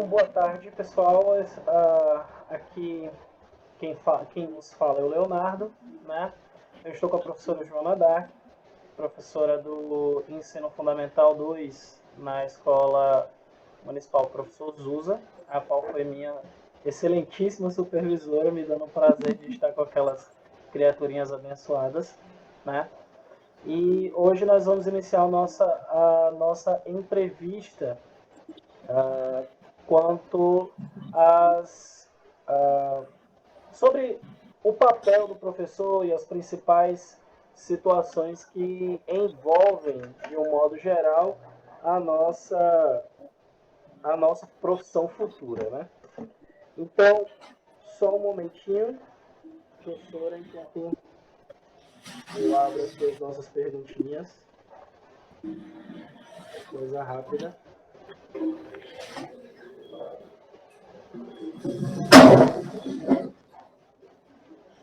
boa tarde, pessoal. Aqui quem nos fala é o Leonardo, né? Eu estou com a professora Joana Dark, professora do Ensino Fundamental 2 na Escola Municipal Professor Zusa, a qual foi minha excelentíssima supervisora, me dando o prazer de estar com aquelas criaturinhas abençoadas, né? E hoje nós vamos iniciar a nossa entrevista quanto às, ah, sobre o papel do professor e as principais situações que envolvem, de um modo geral, a nossa, a nossa profissão futura, né? Então, só um momentinho, professora, enquanto eu abro aqui as nossas perguntinhas, coisa rápida.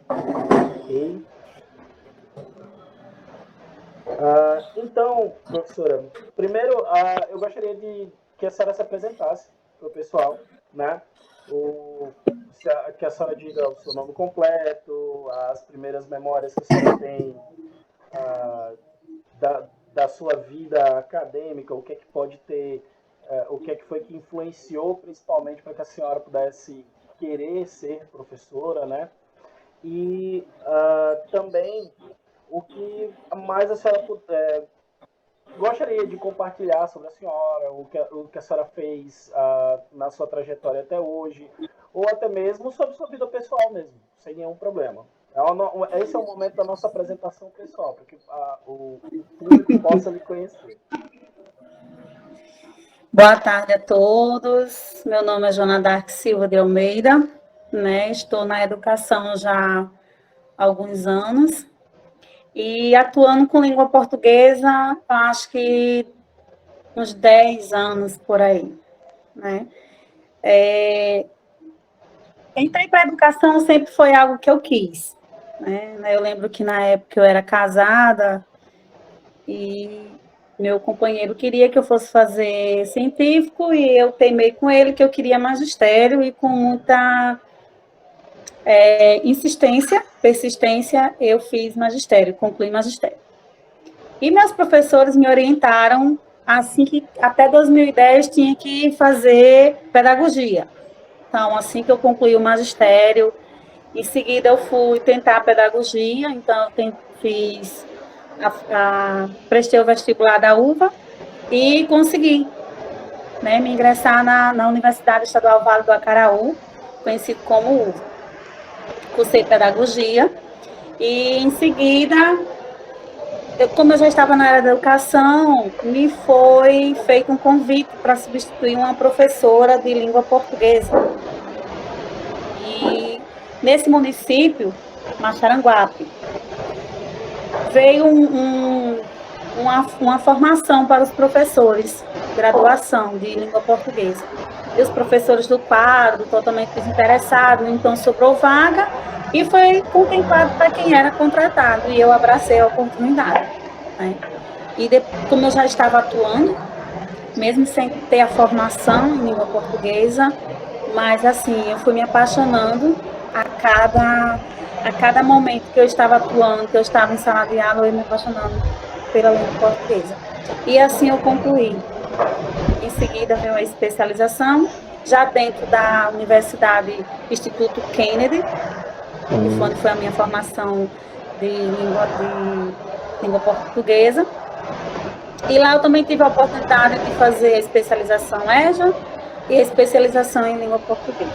Ok. Então, professora, primeiro eu gostaria de que a senhora se apresentasse para o pessoal, né? Que a senhora diga o seu nome completo, as primeiras memórias que a senhora tem ah, da sua vida acadêmica, o que é que pode ter, o que é que foi que influenciou principalmente para que a senhora pudesse querer ser professora, né? E também o que mais a senhora gostaria de compartilhar sobre a senhora, o que a senhora fez na sua trajetória até hoje, ou até mesmo sobre sua vida pessoal mesmo, sem nenhum problema. Esse é o momento da nossa apresentação pessoal, para que o público possa lhe conhecer. Boa tarde a todos. Meu nome é Joana Dark Silva de Almeida, né? Estou na educação já há alguns anos e atuando com língua portuguesa, acho que uns 10 anos por aí, né? Entrei para a educação sempre foi algo que eu quis, né? Eu lembro que na época eu era casada e meu companheiro queria que eu fosse fazer científico e eu teimei com ele que eu queria magistério e com muita insistência, persistência, eu fiz magistério, concluí magistério. E meus professores me orientaram assim que até 2010 tinha que fazer pedagogia. Então, assim que eu concluí o magistério, em seguida eu fui tentar a pedagogia, então eu prestei o vestibular da UVA e consegui, né, me ingressar na Universidade Estadual Vale do Acaraú, conhecido como UVA. Cursei pedagogia e, em seguida, como eu já estava na área da educação, me foi feito um convite para substituir uma professora de língua portuguesa. E nesse município, Maxaranguape, veio uma formação para os professores, graduação de língua portuguesa. E os professores do quadro, totalmente desinteressados, então sobrou vaga e foi contemplado para quem era contratado, e eu abracei a oportunidade, né? E como eu já estava atuando, mesmo sem ter a formação em língua portuguesa, mas assim, eu fui me apaixonando a cada momento que eu estava atuando, que eu estava em sala de aula, eu ia me apaixonando pela língua portuguesa. E assim eu concluí. Em seguida veio a especialização, já dentro da Universidade Instituto Kennedy, que foi a minha formação de língua portuguesa. E lá eu também tive a oportunidade de fazer a especialização EJA e a especialização em língua portuguesa.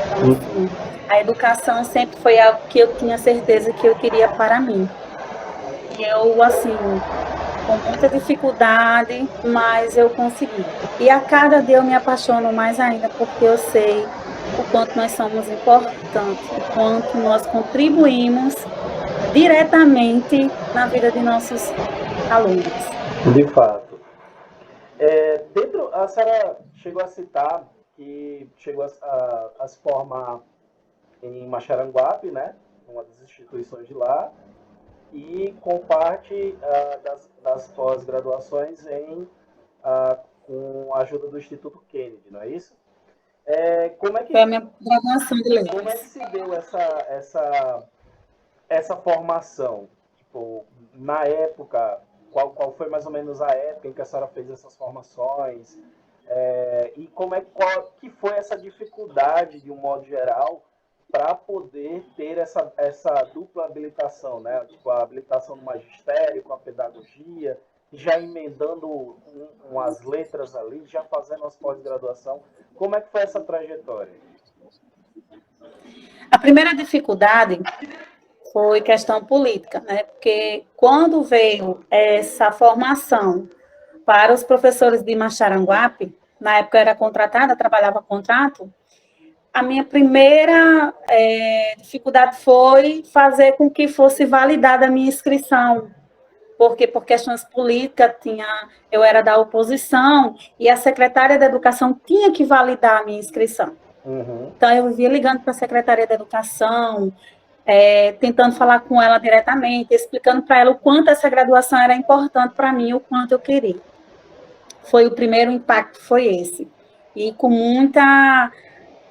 Então, assim, a educação sempre foi algo que eu tinha certeza que eu queria para mim. E eu, assim, com muita dificuldade, mas eu consegui. E a cada dia eu me apaixono mais ainda, porque eu sei o quanto nós somos importantes, o quanto nós contribuímos diretamente na vida de nossos alunos. De fato. A senhora chegou a citar que chegou a se formar em Maxaranguape, né? Uma das instituições de lá, e com parte das pós-graduações em com a ajuda do Instituto Kennedy, não é isso? Como é que, Foi a minha graduação de como é que letras. se deu essa formação? Tipo, na época, qual foi mais ou menos a época em que a senhora fez essas formações? E qual que foi essa dificuldade, de um modo geral, para poder ter essa dupla habilitação, né? Tipo, a habilitação no magistério, com a pedagogia, já emendando umas letras ali, já fazendo as pós-graduação. Como é que foi essa trajetória? A primeira dificuldade foi questão política, né? Porque quando veio essa formação para os professores de Macharanguape, na época eu era contratada, trabalhava contrato, a minha primeira dificuldade foi fazer com que fosse validada a minha inscrição, porque por questões políticas eu era da oposição e a secretária da Educação tinha que validar a minha inscrição. Uhum. Então eu vivia ligando para a secretária da Educação, tentando falar com ela diretamente, explicando para ela o quanto essa graduação era importante para mim, o quanto eu queria. Foi o primeiro impacto, foi esse. E com muita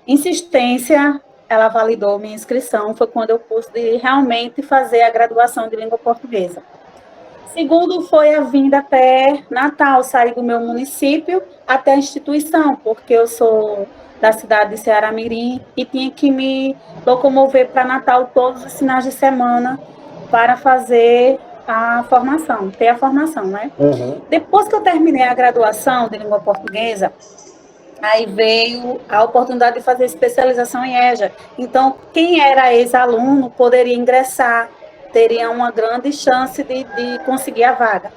insistência, ela validou minha inscrição, foi quando eu pude realmente fazer a graduação de língua portuguesa. Segundo, foi a vinda até Natal, sair do meu município até a instituição, porque eu sou da cidade de Ceará-Mirim e tinha que me locomover para Natal todos os finais de semana para fazer a formação, ter a formação, né? Uhum. Depois que eu terminei a graduação de língua portuguesa, aí veio a oportunidade de fazer especialização em EJA. Então, quem era ex-aluno poderia ingressar, teria uma grande chance de conseguir a vaga.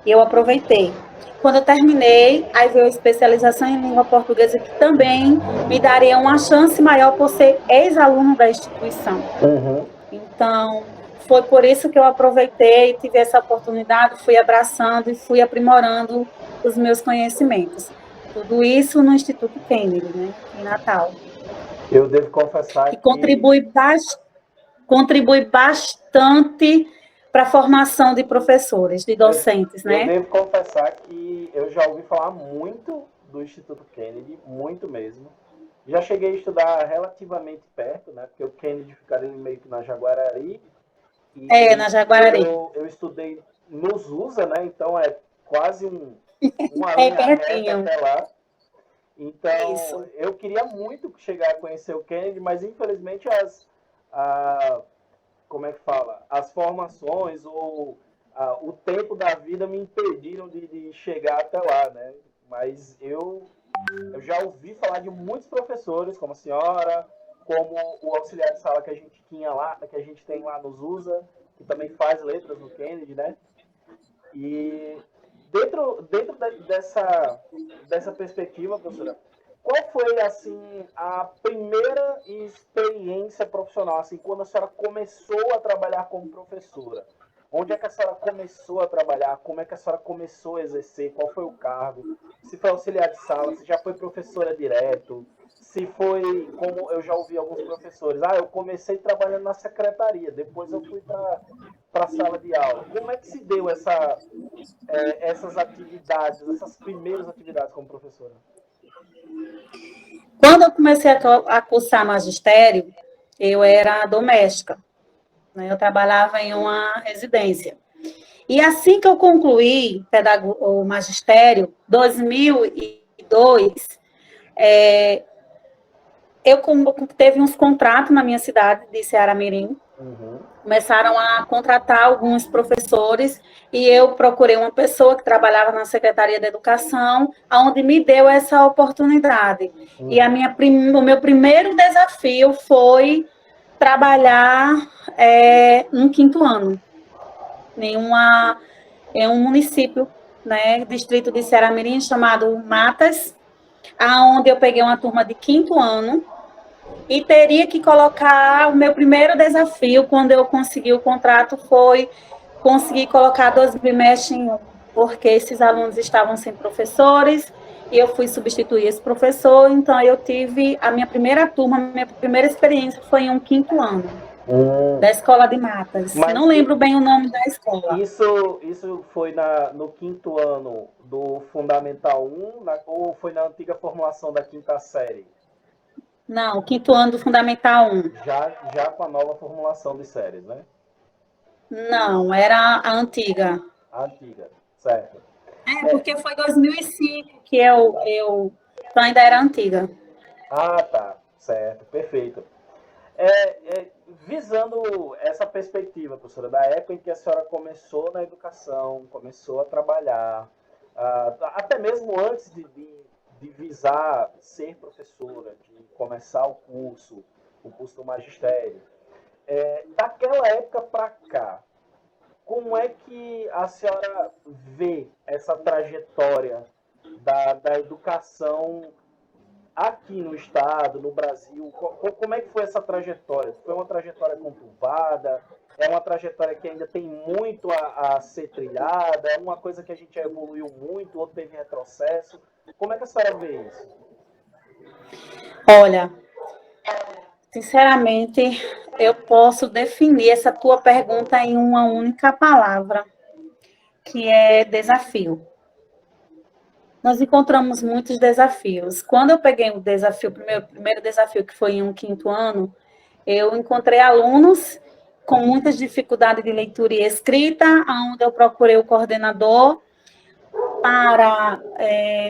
E eu aproveitei. Quando eu terminei, aí veio a especialização em língua portuguesa, que também me daria uma chance maior por ser ex-aluno da instituição. Uhum. Então, foi por isso que eu aproveitei, tive essa oportunidade, fui abraçando e fui aprimorando os meus conhecimentos. Tudo isso no Instituto Kennedy, né, em Natal. Eu devo confessar que contribui bastante para a formação de professores, de docentes, Eu né? devo confessar que eu já ouvi falar muito do Instituto Kennedy, muito mesmo. Já cheguei a estudar relativamente perto, né? Porque o Kennedy fica ali meio que na Jaguarari. E Na Jaguarari. eu estudei no ZUSA, né? Então é quase uma É linha reta pertinho. até lá. Então, Isso. eu queria muito chegar a conhecer o Kennedy, mas infelizmente como é que fala? As formações ou o tempo da vida me impediram de chegar até lá, né? Mas eu já ouvi falar de muitos professores, como a senhora, como o auxiliar de sala que a gente tinha lá, que a gente tem lá no ZUSA, que também faz letras no Kennedy, né? E dentro dessa perspectiva, professora, qual foi, assim, a primeira experiência profissional, assim, quando a senhora começou a trabalhar como professora? Onde é que a senhora começou a trabalhar? Como é que a senhora começou a exercer? Qual foi o cargo? Se foi auxiliar de sala, se já foi professora direto, se foi, como eu já ouvi alguns professores, eu comecei trabalhando na secretaria, depois eu fui para a sala de aula. Como é que se deu essas atividades, essas primeiras atividades como professora? Quando eu comecei a cursar magistério, eu era doméstica, né? Eu trabalhava em uma residência. E assim que eu concluí o magistério, 2002, teve uns contratos na minha cidade de Ceará-Mirim. Uhum. Começaram a contratar alguns professores e eu procurei uma pessoa que trabalhava na Secretaria da Educação, onde me deu essa oportunidade. Uhum. E o meu primeiro desafio foi trabalhar no quinto ano, em um município, né, distrito de Ceará-Mirim, chamado Matas, aonde eu peguei uma turma de quinto ano e teria que colocar, o meu primeiro desafio, quando eu consegui o contrato, foi conseguir colocar 2 bimestres em um, porque esses alunos estavam sem professores, e eu fui substituir esse professor, então eu tive a minha primeira turma, minha primeira experiência foi em um quinto ano. Hum. da Escola de Matas. Mas Não lembro bem o nome da escola. isso foi no quinto ano do Fundamental 1, ou foi na antiga formulação da quinta série? Não, quinto ano do Fundamental 1. Já com a nova formulação de séries, né? Não, era a antiga. A antiga, certo. É, porque foi 2005 que então ainda era antiga. Ah, tá, certo, perfeito. Visando essa perspectiva, professora, da época em que a senhora começou na educação, começou a trabalhar, até mesmo antes de visar ser professora, de começar o curso do magistério, daquela época para cá, como é que a senhora vê essa trajetória da educação aqui no estado, no Brasil? Como é que foi essa trajetória? Foi uma trajetória conturbada? É uma trajetória que ainda tem muito a ser trilhada? É uma coisa que a gente já evoluiu muito ou teve retrocesso? Como é que a senhora vê isso? Olha, sinceramente, eu posso definir essa tua pergunta em uma única palavra, que é desafio. Nós encontramos muitos desafios. Quando eu peguei o desafio, o primeiro desafio, que foi em um quinto ano, eu encontrei alunos com muitas dificuldades de leitura e escrita, onde eu procurei o coordenador para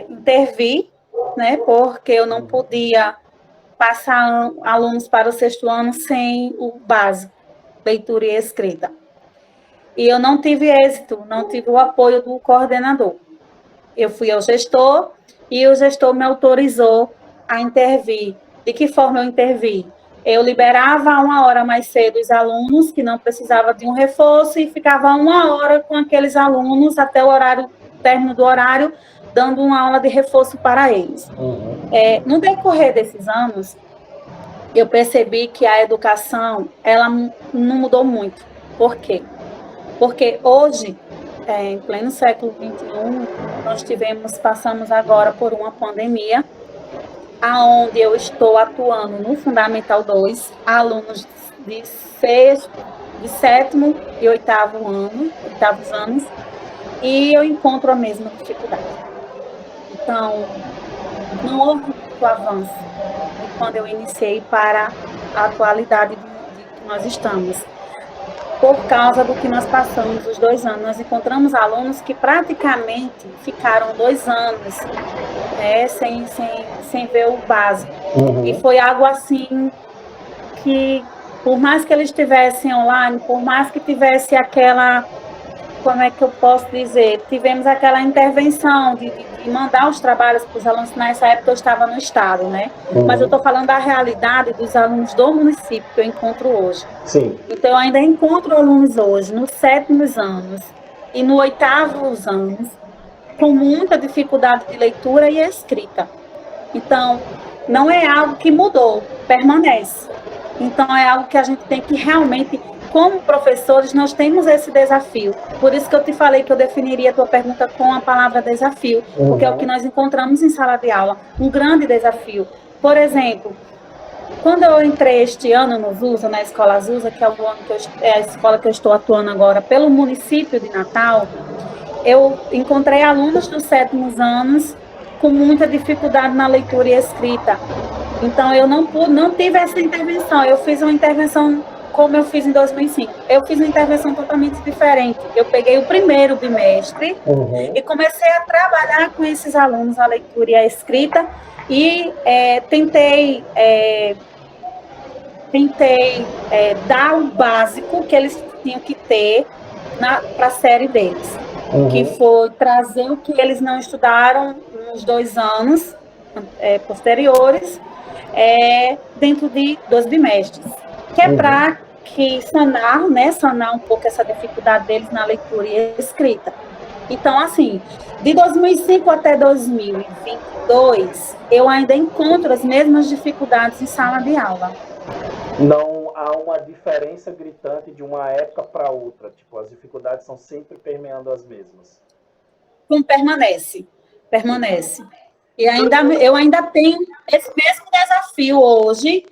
intervir, né, porque eu não podia passar alunos para o sexto ano sem o básico, leitura e escrita. E eu não tive êxito, não tive o apoio do coordenador. Eu fui ao gestor e o gestor me autorizou a intervir. De que forma eu intervi? Eu liberava 1 hora mais cedo os alunos que não precisavam de um reforço e ficava 1 hora com aqueles alunos até o término do horário, dando uma aula de reforço para eles. No decorrer desses anos, eu percebi que a educação ela não mudou muito. Por quê? Porque hoje, em pleno século XXI, nós passamos agora por uma pandemia, aonde eu estou atuando no Fundamental 2, alunos de sétimo e oitavos anos, e eu encontro a mesma dificuldade. Então, não houve muito avanço de quando eu iniciei para a atualidade de que nós estamos. Por causa do que nós passamos os 2 anos. Nós encontramos alunos que praticamente ficaram 2 anos sem ver o básico. E foi algo assim que, por mais que eles estivessem online, por mais que tivesse aquela, como é que eu posso dizer, tivemos aquela intervenção de mandar os trabalhos para os alunos, nessa época eu estava no estado, né? Mas eu estou falando da realidade dos alunos do município que eu encontro hoje. Sim. Então, eu ainda encontro alunos hoje, nos 7º anos e no 8º anos, com muita dificuldade de leitura e escrita. Então, não é algo que mudou, permanece. Então, é algo que a gente tem que realmente, como professores, nós temos esse desafio. Por isso que eu te falei que eu definiria a tua pergunta com a palavra desafio, porque é o que nós encontramos em sala de aula, um grande desafio. Por exemplo, quando eu entrei este ano no ZUSA, na Escola ZUSA, que é a escola que eu estou atuando agora pelo município de Natal, eu encontrei alunos dos 7º anos com muita dificuldade na leitura e escrita. Então, eu não tive essa intervenção. Eu fiz uma intervenção como eu fiz em 2005. Eu fiz uma intervenção totalmente diferente. Eu peguei o primeiro bimestre e comecei a trabalhar com esses alunos a leitura e a escrita e tentei dar o básico que eles tinham que ter para a série deles, que foi trazer o que eles não estudaram nos 2 anos posteriores dentro de 2 bimestres, que é para sanar um pouco essa dificuldade deles na leitura e escrita. Então, assim, de 2005 até 2022, eu ainda encontro as mesmas dificuldades em sala de aula. Não há uma diferença gritante de uma época para outra. Tipo, as dificuldades são sempre permeando as mesmas. Então, permanece. E eu ainda tenho esse mesmo desafio hoje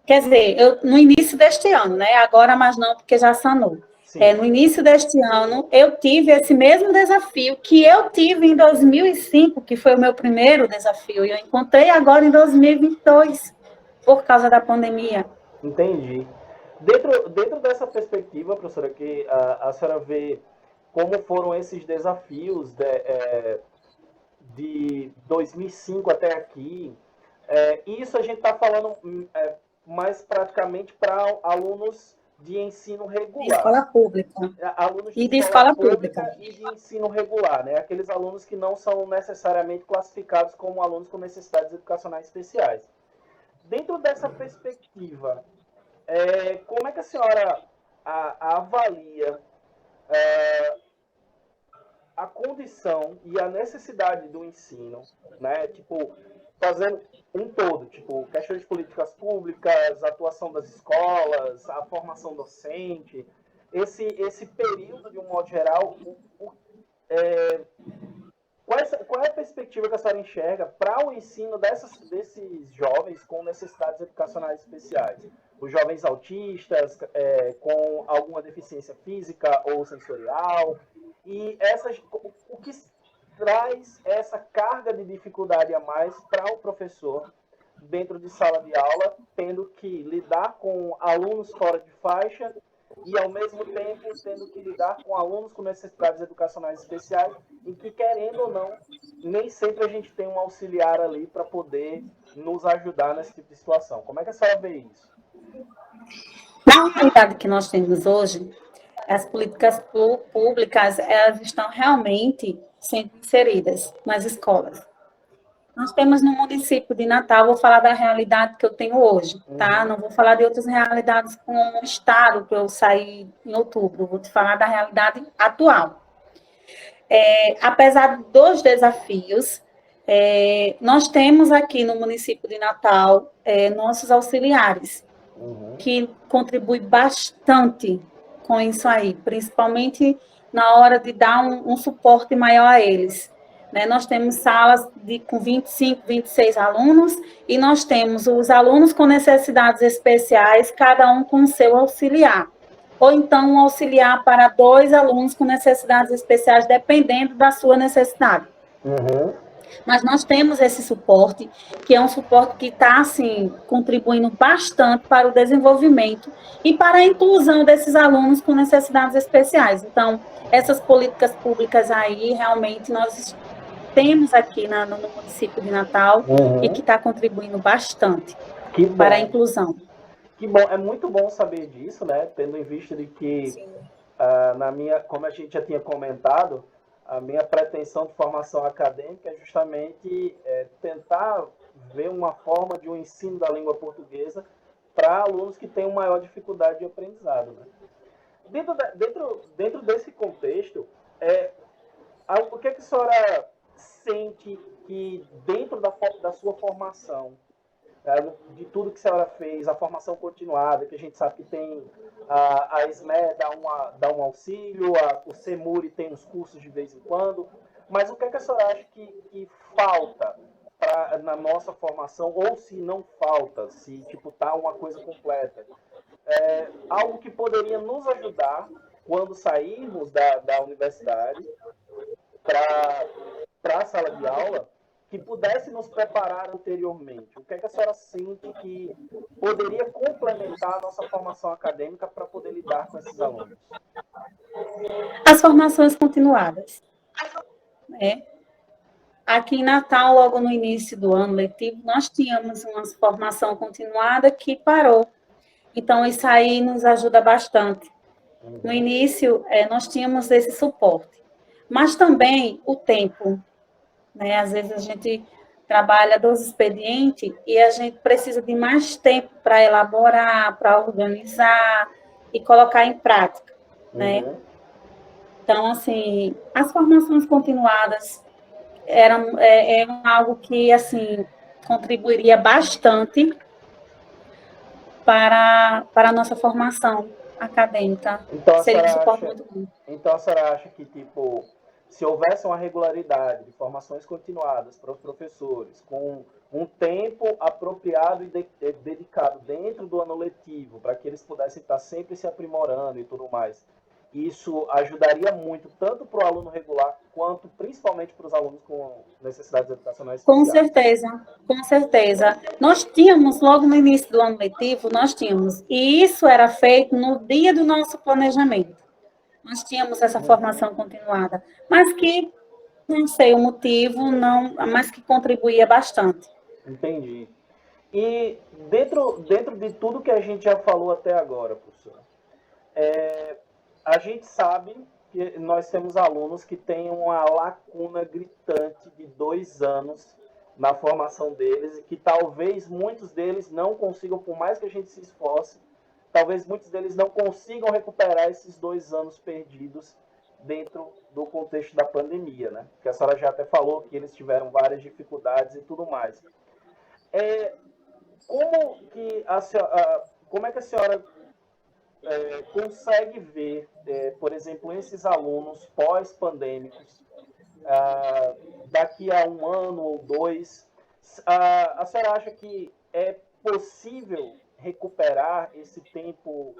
quer dizer, no início deste ano, né? Agora mais não, porque já sanou. No início deste ano, eu tive esse mesmo desafio que eu tive em 2005, que foi o meu primeiro desafio, e eu encontrei agora em 2022, por causa da pandemia. Entendi. Dentro dessa perspectiva, professora, que a senhora vê como foram esses desafios de 2005 até aqui, isso a gente está falando mais praticamente para alunos de ensino regular. De escola pública. Alunos de escola pública e de ensino regular, né? Aqueles alunos que não são necessariamente classificados como alunos com necessidades educacionais especiais. Dentro dessa perspectiva, como é que a senhora avalia a condição e a necessidade do ensino, né? Tipo, fazendo um todo, tipo, questões de políticas públicas, a atuação das escolas, a formação docente, esse período, de um modo geral, qual é a perspectiva que a senhora enxerga para o ensino desses jovens com necessidades educacionais especiais? Os jovens autistas, com alguma deficiência física ou sensorial, e o que traz essa carga de dificuldade a mais para o professor dentro de sala de aula, tendo que lidar com alunos fora de faixa e, ao mesmo tempo, tendo que lidar com alunos com necessidades educacionais especiais, em que, querendo ou não, nem sempre a gente tem um auxiliar ali para poder nos ajudar nesse tipo de situação. Como é que a senhora vê isso? Na realidade que nós temos hoje, as políticas públicas, elas estão realmente sendo inseridas nas escolas. Nós temos no município de Natal, vou falar da realidade que eu tenho hoje, tá? Não vou falar de outras realidades com o estado, que eu saí em outubro, vou te falar da realidade atual. Apesar dos desafios, nós temos aqui no município de Natal nossos auxiliares, que contribuem bastante com isso aí, principalmente na hora de dar um suporte maior a eles. Né? Nós temos salas com 25, 26 alunos, e nós temos os alunos com necessidades especiais, cada um com seu auxiliar. Ou então um auxiliar para 2 alunos com necessidades especiais, dependendo da sua necessidade. Mas nós temos esse suporte, que é um suporte que está, assim, contribuindo bastante para o desenvolvimento e para a inclusão desses alunos com necessidades especiais. Então, essas políticas públicas aí, realmente, nós temos aqui no município de Natal e que está contribuindo bastante para a inclusão. Que bom, é muito bom saber disso, né? Tendo em vista de que, como a gente já tinha comentado, a minha pretensão de formação acadêmica é justamente tentar ver uma forma de um ensino da língua portuguesa para alunos que têm maior dificuldade de aprendizado. Né? Dentro desse contexto, o que a senhora sente que, dentro da sua formação, de tudo que a senhora fez, a formação continuada, que a gente sabe que tem a SME dá um auxílio, o CEMURI tem uns cursos de vez em quando, mas o que a senhora acha que falta na nossa formação, ou se não falta, se tá uma coisa completa? Algo que poderia nos ajudar quando sairmos da universidade para a sala de aula, que pudesse nos preparar anteriormente. O que a senhora sente que poderia complementar a nossa formação acadêmica para poder lidar com esses alunos? As formações continuadas. Aqui em Natal, logo no início do ano letivo, nós tínhamos uma formação continuada que parou. Então, isso aí nos ajuda bastante. No início, nós tínhamos esse suporte. Mas também o tempo. Né? Às vezes a gente trabalha 12 expedientes e a gente precisa de mais tempo para elaborar, para organizar e colocar em prática. Né? Então, assim, as formações continuadas eram algo que, assim, contribuiria bastante para a nossa formação acadêmica. Então, seria um suporte muito bom. Então, a senhora acha que, se houvesse uma regularidade de formações continuadas para os professores, com um tempo apropriado e dedicado dentro do ano letivo, para que eles pudessem estar sempre se aprimorando e tudo mais, isso ajudaria muito, tanto para o aluno regular, quanto principalmente para os alunos com necessidades educacionais Com especiais. certeza, com certeza. Nós tínhamos, logo no início do ano letivo, nós tínhamos, e isso era feito no dia do nosso planejamento. Nós tínhamos essa formação continuada, mas que, não sei o motivo, não, mas que contribuía bastante. Entendi. E dentro de tudo que a gente já falou até agora, professora, a gente sabe que nós temos alunos que têm uma lacuna gritante de 2 anos na formação deles e que talvez muitos deles não consigam, por mais que a gente se esforce, talvez muitos deles não consigam recuperar esses 2 anos perdidos dentro do contexto da pandemia, né? Porque a senhora já até falou que eles tiveram várias dificuldades e tudo mais. Como é que a senhora consegue ver, por exemplo, esses alunos pós-pandêmicos, daqui a 1 ano ou 2, a senhora acha que é possível recuperar esse tempo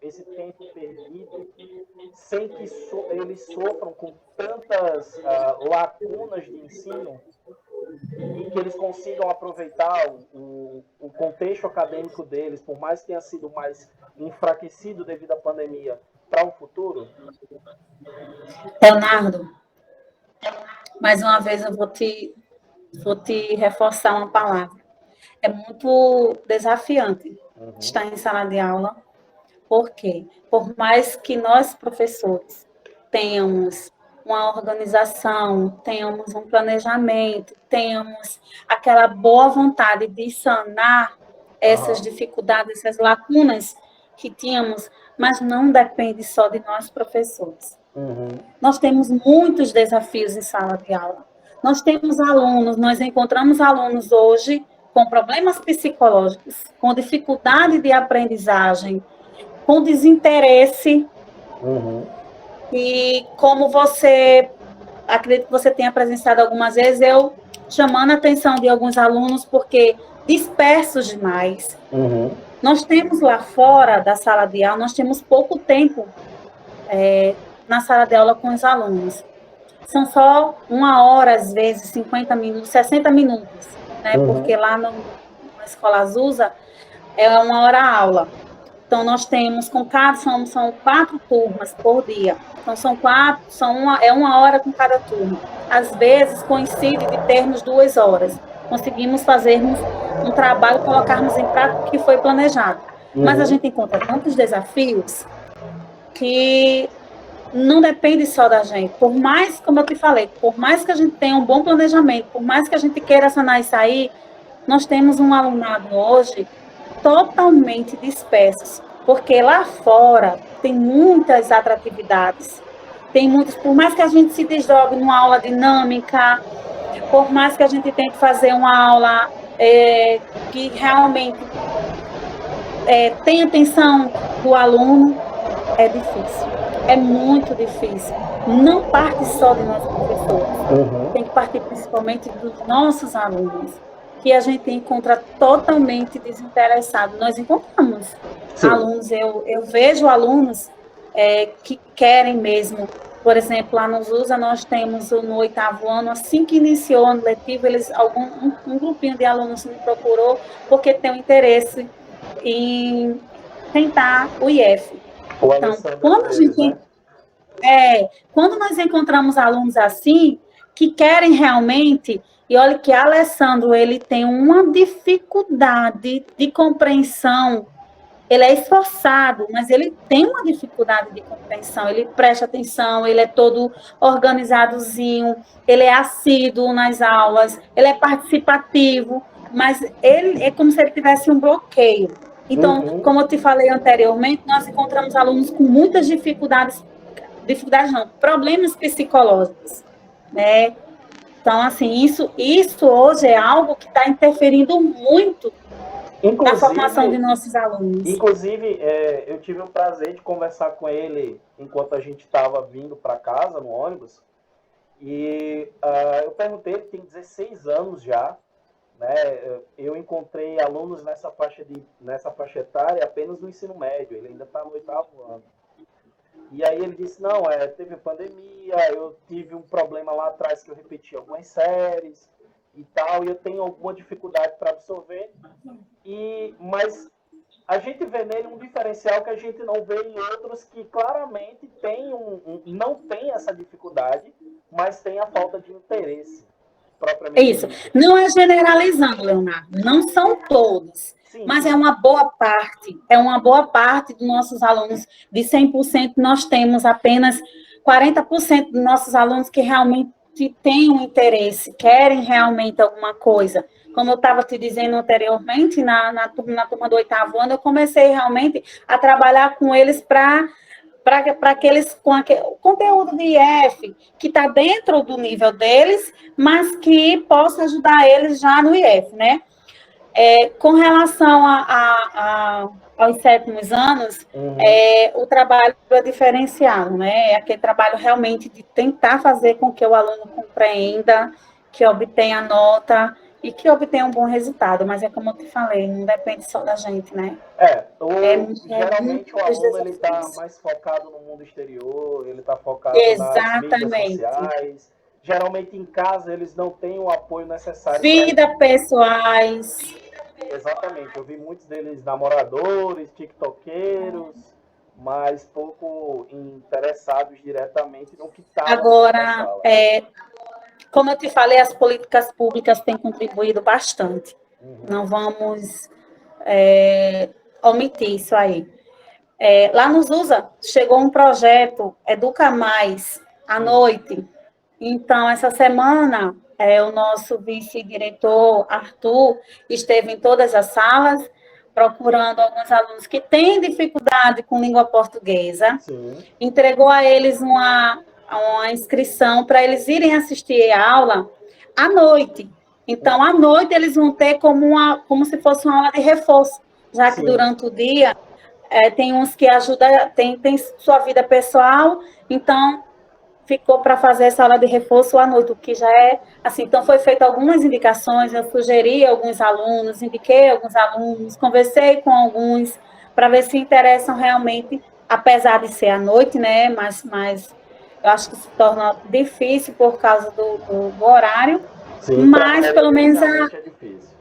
perdido sem que eles sofram com tantas lacunas de ensino e que eles consigam aproveitar o contexto acadêmico deles, por mais que tenha sido mais enfraquecido devido à pandemia, para o futuro? Leonardo, mais uma vez eu vou te reforçar uma palavra. É muito desafiante estar em sala de aula, porque por mais que nós, professores, tenhamos uma organização, tenhamos um planejamento, tenhamos aquela boa vontade de sanar essas dificuldades, essas lacunas que tínhamos, mas não depende só de nós, professores. Nós temos muitos desafios em sala de aula. Nós temos alunos, nós encontramos alunos hoje com problemas psicológicos, com dificuldade de aprendizagem, com desinteresse. E como você, acredito que você tenha presenciado algumas vezes, eu chamando a atenção de alguns alunos porque dispersos demais. Nós temos lá fora da sala de aula, nós temos pouco tempo na sala de aula com os alunos. São só 1 hora, às vezes, 50 minutos, 60 minutos, né? Porque lá na Escola Azusa é 1 hora a aula. Então, nós temos, são 4 turmas por dia. Então, é 1 hora com cada turma. Às vezes, coincide de termos 2 horas. Conseguimos fazermos um trabalho, colocarmos em prática o que foi planejado. Mas a gente encontra tantos desafios que não depende só da gente. Por mais, como eu te falei, por mais que a gente tenha um bom planejamento, por mais que a gente queira sanar e sair, nós temos um alunado hoje totalmente dispersos, porque lá fora tem muitas atratividades, tem muitos, por mais que a gente se desdobre numa aula dinâmica, por mais que a gente tente fazer uma aula que realmente tenha atenção do aluno, é difícil, é muito difícil. Não parte só de nós professores, tem que partir principalmente dos nossos alunos, que a gente encontra totalmente desinteressado. Nós encontramos alunos, eu vejo alunos que querem mesmo. Por exemplo, lá no ZUSA nós temos no 8º ano, assim que iniciou o ano letivo, um grupinho de alunos me procurou porque tem um interesse em tentar o IF. Então, quando nós encontramos alunos assim, que querem realmente, e olha que Alessandro, ele tem uma dificuldade de compreensão, ele é esforçado, mas ele tem uma dificuldade de compreensão, ele presta atenção, ele é todo organizadozinho, ele é assíduo nas aulas, ele é participativo, mas ele é como se ele tivesse um bloqueio. Então, como eu te falei anteriormente, nós encontramos alunos com muitas problemas psicológicos, né? Então, assim, isso hoje é algo que está interferindo muito na formação de nossos alunos. Inclusive, eu tive o prazer de conversar com ele enquanto a gente estava vindo para casa, no ônibus, E eu perguntei, ele tem 16 anos já, né? Eu encontrei alunos nessa faixa etária apenas no ensino médio, ele ainda está no 8º ano. E aí ele disse, não, teve pandemia, eu tive um problema lá atrás que eu repeti algumas séries e tal, e eu tenho alguma dificuldade para absorver, mas a gente vê nele um diferencial que a gente não vê em outros que claramente não tem essa dificuldade, mas tem a falta de interesse, propriamente Isso. dito. Não é generalizando, Leonardo, não são todos, Sim, mas sim. é uma boa parte dos nossos alunos, de 100%, nós temos apenas 40% dos nossos alunos que realmente têm um interesse, querem realmente alguma coisa. Como eu estava te dizendo anteriormente, na turma do 8º ano, eu comecei realmente a trabalhar com eles para aqueles com o conteúdo de IF que está dentro do nível deles, mas que possa ajudar eles já no IF, né? Com relação aos 7º anos, o trabalho é diferenciado, né? É aquele trabalho realmente de tentar fazer com que o aluno compreenda, que obtenha nota e que obtenha um bom resultado. Mas é como eu te falei, não depende só da gente, né? Geralmente o Muitos aluno ele está desafios. mais focado no mundo exterior, ele está focado nas mídias Exatamente. sociais. Geralmente em casa eles não têm o apoio necessário para isso. Vida pessoais. Exatamente, eu vi muitos deles namoradores, tiktokeiros, mas pouco interessados diretamente no que está lá dentro da Agora, sala. como eu te falei, as políticas públicas têm contribuído bastante. Não vamos omitir isso aí. Lá nos USA, chegou um projeto Educa Mais, à noite. Então, essa semana, o nosso vice-diretor, Arthur, esteve em todas as salas, procurando alguns alunos que têm dificuldade com língua portuguesa, Sim. entregou a eles uma inscrição para eles irem assistir a aula à noite. Então, à noite, eles vão ter como se fosse uma aula de reforço, já que Sim. durante o dia tem uns que ajudam, tem sua vida pessoal, então ficou para fazer essa aula de reforço à noite, o que já é assim. Então, foi feita algumas indicações, eu sugeri alguns alunos, indiquei alguns alunos, conversei com alguns, para ver se interessam realmente, apesar de ser à noite, né? Mas eu acho que se torna difícil por causa do horário, Sim, mas pelo menos é difícil.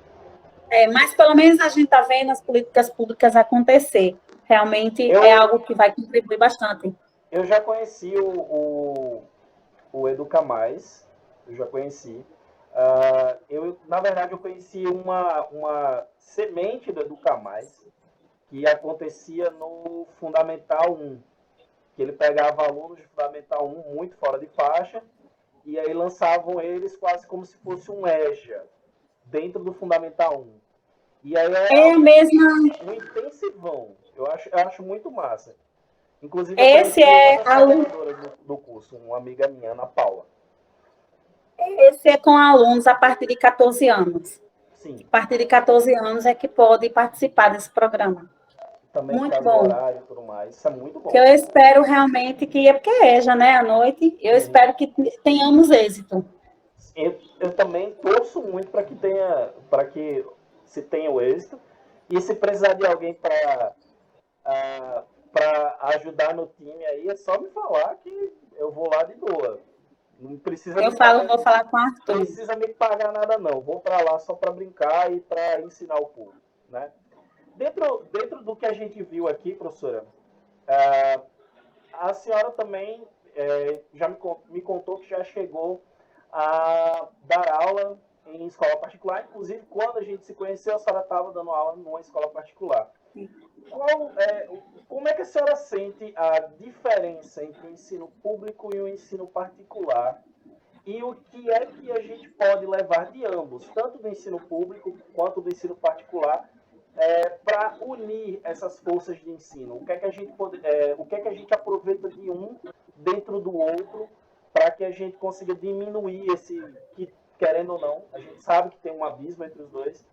mas pelo menos a gente está vendo as políticas públicas acontecer. Realmente é algo que vai contribuir bastante. Eu já conheci o Educa Mais, eu já conheci. Na verdade, eu conheci uma semente do Educa Mais, que acontecia no Fundamental 1, que ele pegava alunos de Fundamental 1 muito fora de faixa, e aí lançavam eles quase como se fosse um EJA, dentro do Fundamental 1. E aí É a mesma. um intensivão. Eu acho muito massa. Inclusive, eu Esse conheci uma é das aluno, coordenadoras do curso, uma amiga minha, Ana Paula. esse é com alunos a partir de 14 anos. Sim. A partir de 14 anos é que pode participar desse programa. Também por Muito causa do bom. horário e tudo mais. Isso é muito bom. Que eu espero realmente que, porque é já, né, à noite, eu espero que tenhamos êxito. Eu também torço muito para que se tenha o êxito. E se precisar de alguém para ajudar no time aí, é só me falar que eu vou lá de boa. Não precisa Eu me pagar, vou falar com o Arthur. precisa me pagar nada não. Vou para lá só para brincar e para ensinar o povo, né? Dentro do que a gente viu aqui, professora, a senhora também já me contou que já chegou a dar aula em escola particular. Inclusive, quando a gente se conheceu, a senhora estava dando aula numa escola particular. Como é que a senhora sente a diferença entre o ensino público e o ensino particular? E o que é que a gente pode levar de ambos, tanto do ensino público quanto do ensino particular, para unir essas forças de ensino? O que é que a gente aproveita de um dentro do outro para que a gente consiga diminuir que, querendo ou não, a gente sabe que tem um abismo entre os dois,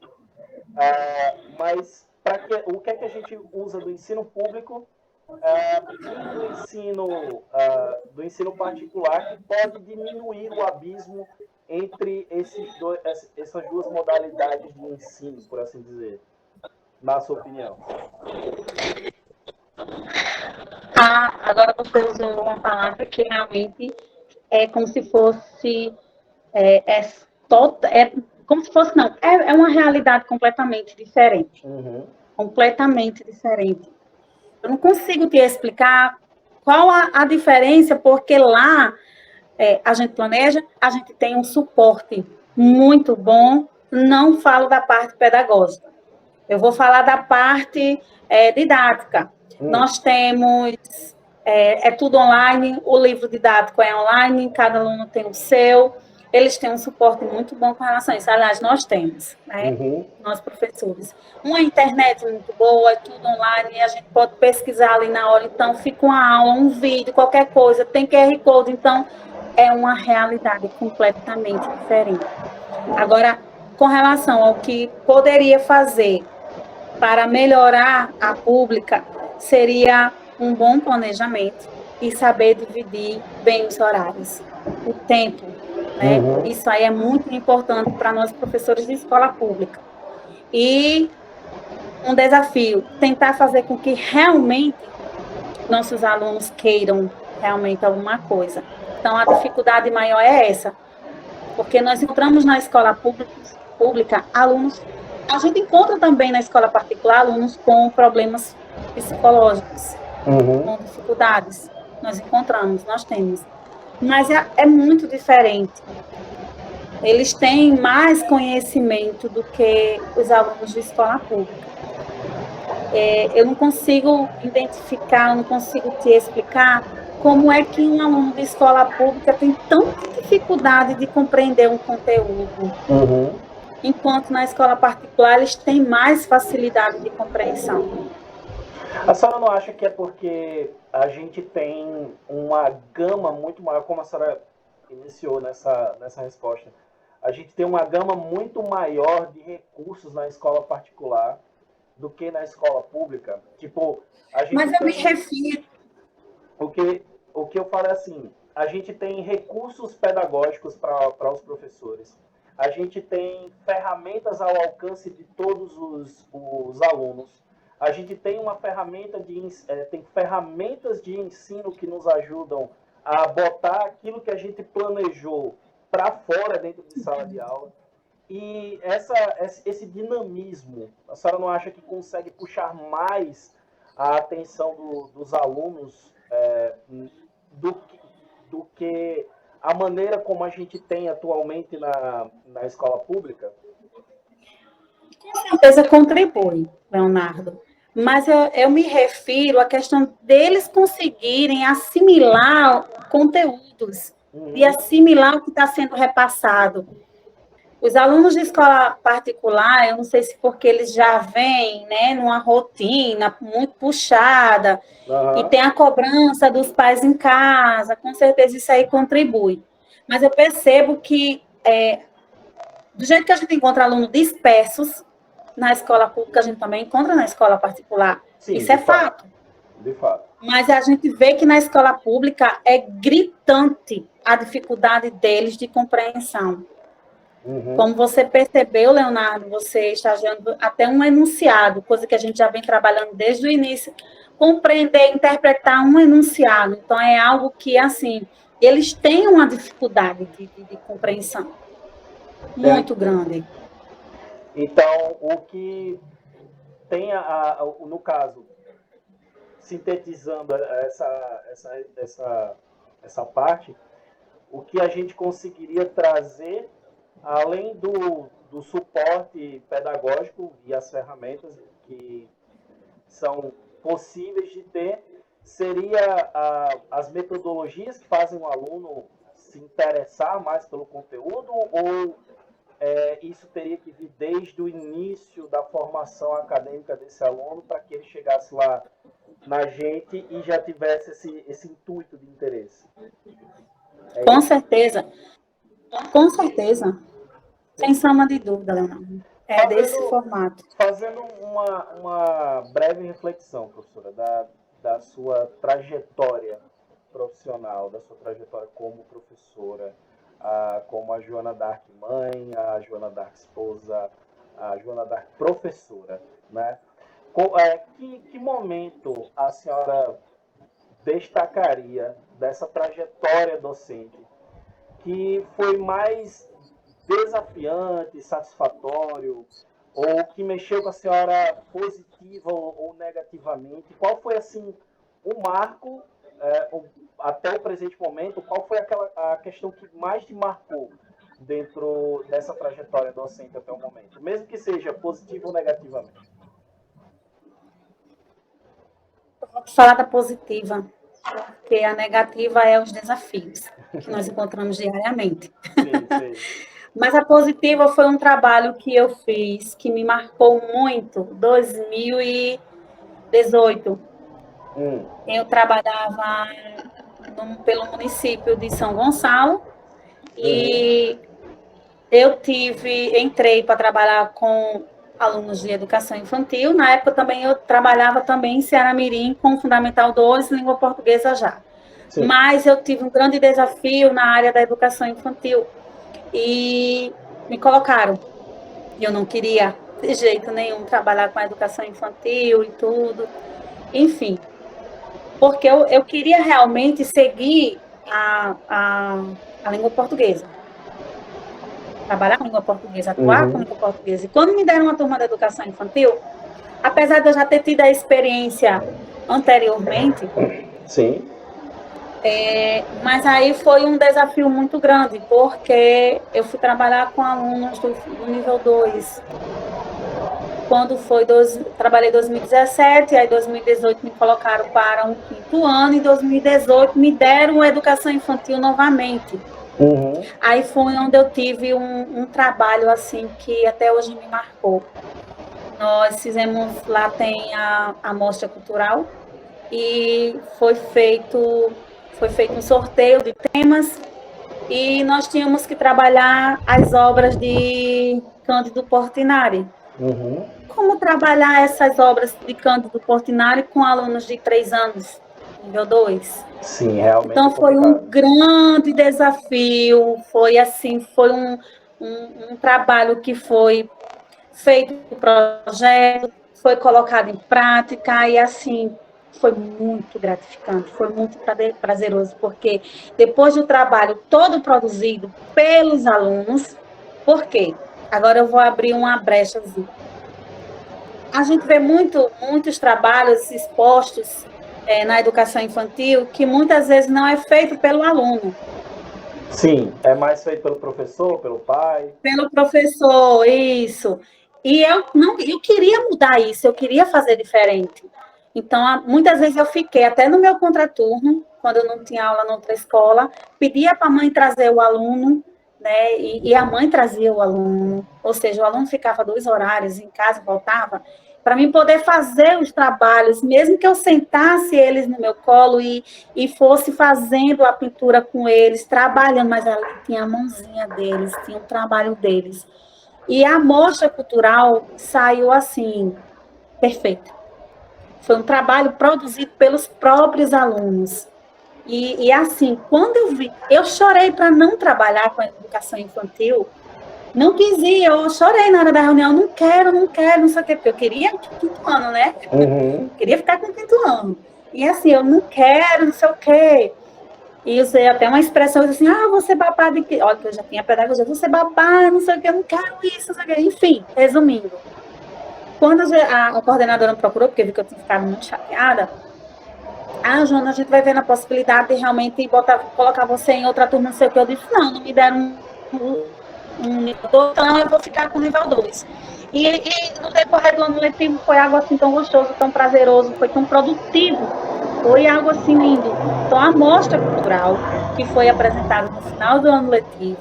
mas o que é que a gente usa do ensino público do ensino particular que pode diminuir o abismo entre essas duas modalidades de ensino, por assim dizer, na sua opinião? Agora você usou uma palavra que realmente é como se fosse como se fosse não, é uma realidade completamente diferente. Uhum. Completamente diferente. Eu não consigo te explicar qual a diferença, porque lá a gente planeja, a gente tem um suporte muito bom. Não falo da parte pedagógica, eu vou falar da parte didática. Nós temos, tudo online, o livro didático é online, cada aluno tem o seu, eles têm um suporte muito bom com relação a isso. Aliás, nós temos, né? Nós professores. Uma internet muito boa, é tudo online, a gente pode pesquisar ali na hora, então fica uma aula, um vídeo, qualquer coisa, tem QR Code, então é uma realidade completamente diferente. Agora, com relação ao que poderia fazer para melhorar a pública, seria um bom planejamento e saber dividir bem os horários, o tempo, né? Isso aí é muito importante para nós professores de escola pública. E um desafio, tentar fazer com que realmente nossos alunos queiram realmente alguma coisa. Então, a dificuldade maior é essa, porque nós encontramos na escola pública alunos, a gente encontra também na escola particular alunos com problemas psicológicos, com dificuldades. Nós encontramos, nós temos. Mas é muito diferente. Eles têm mais conhecimento do que os alunos de escola pública. Eu não consigo identificar, eu não consigo te explicar como é que um aluno de escola pública tem tanta dificuldade de compreender um conteúdo, enquanto na escola particular eles têm mais facilidade de compreensão. A senhora não acha que é porque a gente tem uma gama muito maior, como a senhora iniciou nessa resposta, a gente tem uma gama muito maior de recursos na escola particular do que na escola pública? Tipo, a gente Mas eu me refiro... O que eu falo é assim, a gente tem recursos pedagógicos para os professores, a gente tem ferramentas ao alcance de todos os alunos, a gente tem tem ferramentas de ensino que nos ajudam a botar aquilo que a gente planejou para fora dentro de sala de aula. E esse dinamismo, a senhora não acha que consegue puxar mais a atenção dos alunos do que a maneira como a gente tem atualmente na escola pública? Com certeza contribui, Leonardo. Mas eu me refiro à questão deles conseguirem assimilar conteúdos e assimilar o que está sendo repassado. Os alunos de escola particular, eu não sei se porque eles já vêm, né, numa rotina muito puxada, e tem a cobrança dos pais em casa, com certeza isso aí contribui. Mas eu percebo que, do jeito que a gente encontra alunos dispersos na escola pública, a gente também encontra na escola particular. Sim, isso é fato. De fato. Mas a gente vê que na escola pública é gritante a dificuldade deles de compreensão. Como você percebeu, Leonardo, você está estagiando até um enunciado, coisa que a gente já vem trabalhando desde o início, compreender, interpretar um enunciado. Então, é algo que, assim, eles têm uma dificuldade de compreensão muito grande. Então, o que tem, no caso, sintetizando essa parte, o que a gente conseguiria trazer, além do suporte pedagógico e as ferramentas que são possíveis de ter, seria as metodologias que fazem o aluno se interessar mais pelo conteúdo, ou isso teria que vir desde o início da formação acadêmica desse aluno para que ele chegasse lá na gente e já tivesse esse intuito de interesse? Com certeza. Com certeza. Sem sombra de dúvida, Leonardo. Desse formato. Fazendo uma breve reflexão, professora, da sua trajetória profissional, da sua trajetória como professora, como a Joana d'Arc mãe, a Joana d'Arc esposa, a Joana d'Arc professora, né? Que momento a senhora destacaria dessa trajetória docente que foi mais desafiante, satisfatório, ou que mexeu com a senhora positiva ou negativamente? Qual foi, assim, o marco, até o presente momento, qual foi a questão que mais te marcou dentro dessa trajetória docente até o momento, mesmo que seja positiva ou negativamente? Vou falar da positiva, porque a negativa é os desafios que nós encontramos diariamente. Sim. Mas a positiva foi um trabalho que eu fiz, que me marcou muito, 2018. Eu trabalhava pelo município de São Gonçalo e entrei para trabalhar com alunos de educação infantil. Na época também eu trabalhava também em Ceará Mirim com Fundamental 2, língua portuguesa já. Sim. Mas eu tive um grande desafio na área da educação infantil e me colocaram. Eu não queria de jeito nenhum trabalhar com a educação infantil e tudo. Enfim, porque eu queria realmente seguir a língua portuguesa. Trabalhar com língua portuguesa, atuar com língua portuguesa. E quando me deram uma turma de educação infantil, apesar de eu já ter tido a experiência anteriormente, sim. Mas aí foi um desafio muito grande, porque eu fui trabalhar com alunos do nível 2. Quando foi, trabalhei em 2017, aí em 2018 me colocaram para um 5º ano, e em 2018 me deram educação infantil novamente. Aí foi onde eu tive um trabalho assim que até hoje me marcou. Nós fizemos, lá tem a mostra cultural, e foi feito um sorteio de temas, e nós tínhamos que trabalhar as obras de Cândido Portinari. Como trabalhar essas obras de Cândido Portinari com alunos de 3 anos, nível 2? Sim, realmente. Então foi um grande desafio, foi um trabalho que foi feito no projeto, foi colocado em prática, e assim, foi muito gratificante, foi muito prazeroso, porque depois do trabalho todo produzido pelos alunos, por quê? Agora eu vou abrir uma brechazinha. A gente vê muitos trabalhos expostos na educação infantil que muitas vezes não é feito pelo aluno. Sim, é mais feito pelo professor, pelo pai? Pelo professor, isso. E eu queria mudar isso, eu queria fazer diferente. Então, muitas vezes eu fiquei até no meu contraturno, quando eu não tinha aula em outra escola, pedia para a mãe trazer o aluno, né? E a mãe trazia o aluno, ou seja, o aluno ficava 2 horários em casa, voltava, para mim poder fazer os trabalhos, mesmo que eu sentasse eles no meu colo e fosse fazendo a pintura com eles, trabalhando, mas ali tinha a mãozinha deles, tinha o trabalho deles. E a mostra cultural saiu assim, perfeita. Foi um trabalho produzido pelos próprios alunos. E assim, quando eu vi, eu chorei para não trabalhar com a educação infantil, não quis ir, eu chorei na hora da reunião, não quero, não sei o quê, porque eu queria o 5º ano, né? Queria ficar com o 5º ano. E assim, eu não quero, não sei o quê. E usei até uma expressão assim, vou ser babá de quê? Olha, que eu já tinha pedagogia, vou ser babá, não sei o quê, eu não quero isso, não sei o quê. Enfim, resumindo. Quando a coordenadora me procurou, porque viu que eu tinha ficado muito chateada, Joana, a gente vai ver na possibilidade de realmente colocar você em outra turma, não sei o que. Eu disse, não me deram um nível 2, então eu vou ficar com o nível 2. E no decorrer do ano letivo foi algo assim tão gostoso, tão prazeroso, foi tão produtivo, foi algo assim lindo. Então a mostra cultural, que foi apresentada no final do ano letivo,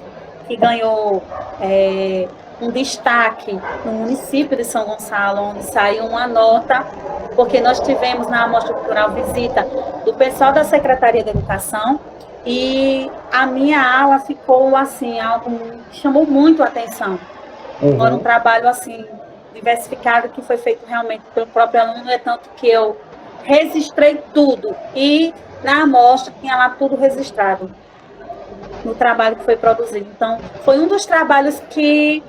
que ganhou um destaque no município de São Gonçalo, onde saiu uma nota, porque nós tivemos na Mostra Cultural visita do pessoal da Secretaria de Educação, e a minha aula ficou assim, algo que chamou muito a atenção. Foi um trabalho assim, diversificado, que foi feito realmente pelo próprio aluno, é tanto que eu registrei tudo. E na amostra tinha lá tudo registrado no trabalho que foi produzido. Então, foi um dos trabalhos que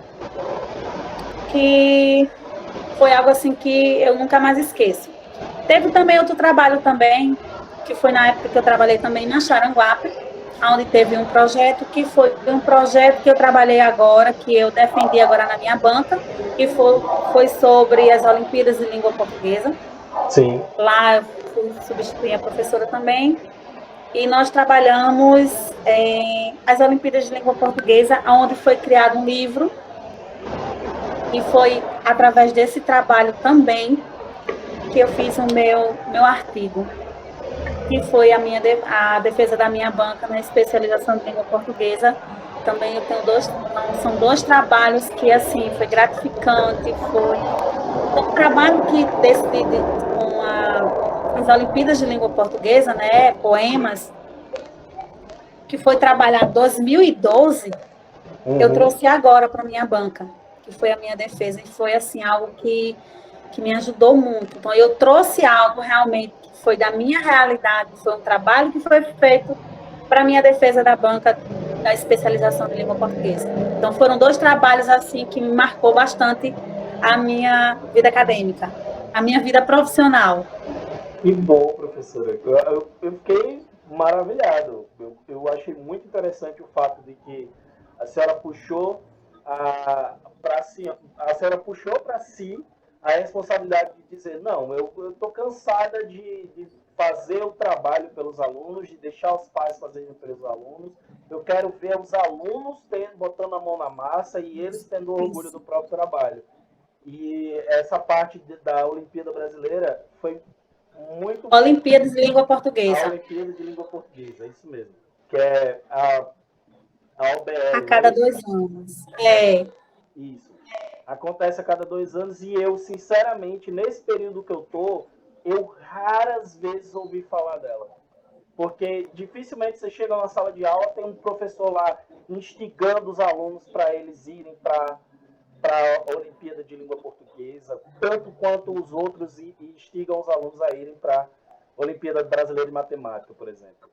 foi algo assim que eu nunca mais esqueço. Teve também outro trabalho também, que foi na época que eu trabalhei também na Xaranguape, onde teve um projeto que foi um projeto que eu trabalhei agora, que eu defendi agora na minha banca, que foi sobre as Olimpíadas de Língua Portuguesa. Sim. Lá eu fui substituir a professora também, e nós trabalhamos as Olimpíadas de Língua Portuguesa, onde foi criado um livro, e foi através desse trabalho também que eu fiz o meu artigo, que foi a defesa da minha banca na especialização de língua portuguesa. Também eu tenho são dois trabalhos que, assim, foi gratificante, foi um trabalho que com as Olimpíadas de Língua Portuguesa, né, poemas, que foi trabalhado em 2012, eu trouxe agora para a minha banca, que foi a minha defesa, e foi, assim, algo que me ajudou muito. Então, eu trouxe algo realmente que foi da minha realidade, foi um trabalho que foi feito para a minha defesa da banca da especialização de língua portuguesa. Então, foram dois trabalhos, assim, que me marcou bastante a minha vida acadêmica, a minha vida profissional. Que bom, professora. Eu fiquei maravilhado. Eu achei muito interessante o fato de que a senhora puxou para si, a senhora puxou para si a responsabilidade de dizer, não, eu estou cansada de fazer o trabalho pelos alunos, de deixar os pais fazerem pelos alunos. Eu quero ver os alunos botando a mão na massa e eles tendo orgulho do próprio trabalho. E essa parte da Olimpíada Brasileira foi muito. Olimpíadas de Língua Portuguesa. A Olimpíada de Língua Portuguesa, é isso mesmo. Que é a OBL. A cada 2 anos. É. Isso. Acontece a cada 2 anos e eu, sinceramente, nesse período que eu tô, eu raras vezes ouvi falar dela. Porque dificilmente você chega na sala de aula, tem um professor lá instigando os alunos para eles irem para a Olimpíada de Língua Portuguesa, tanto quanto os outros instigam os alunos a irem para a Olimpíada Brasileira de Matemática, por exemplo.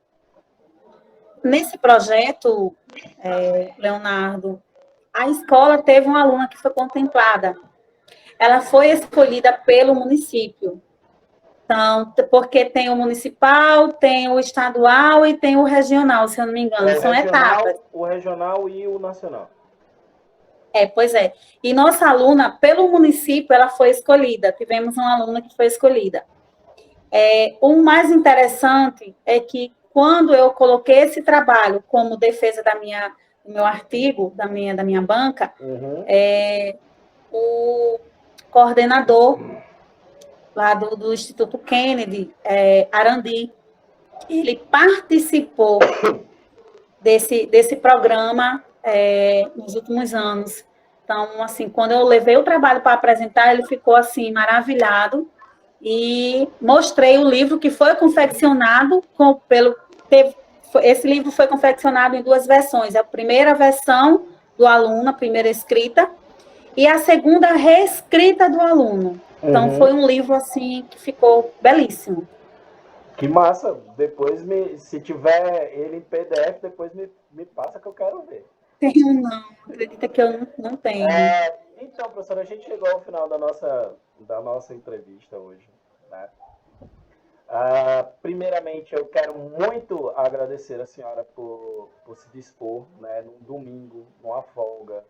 Nesse projeto, Leonardo, a escola teve uma aluna que foi contemplada. Ela foi escolhida pelo município. Então, porque tem o municipal, tem o estadual e tem o regional, se eu não me engano, são etapas. O regional e o nacional. Pois é. E nossa aluna, pelo município, ela foi escolhida. Tivemos uma aluna que foi escolhida. O mais interessante é que, quando eu coloquei esse trabalho como defesa do meu artigo, da minha banca, o coordenador lá do Instituto Kennedy, Arandi, ele participou desse programa nos últimos anos. Então, assim, quando eu levei o trabalho para apresentar, ele ficou, assim, maravilhado, e mostrei o livro que foi confeccionado esse livro foi confeccionado em 2 versões. A primeira versão do aluno, a primeira escrita, e a segunda reescrita do aluno. Então, foi um livro, assim, que ficou belíssimo. Que massa! Depois, se tiver ele em PDF, depois me passa que eu quero ver. Tenho não, acredita que eu não tenho. Então, professora, a gente chegou ao final da nossa entrevista hoje, né? Primeiramente, eu quero muito agradecer a senhora por se dispor, né, num domingo, numa folga,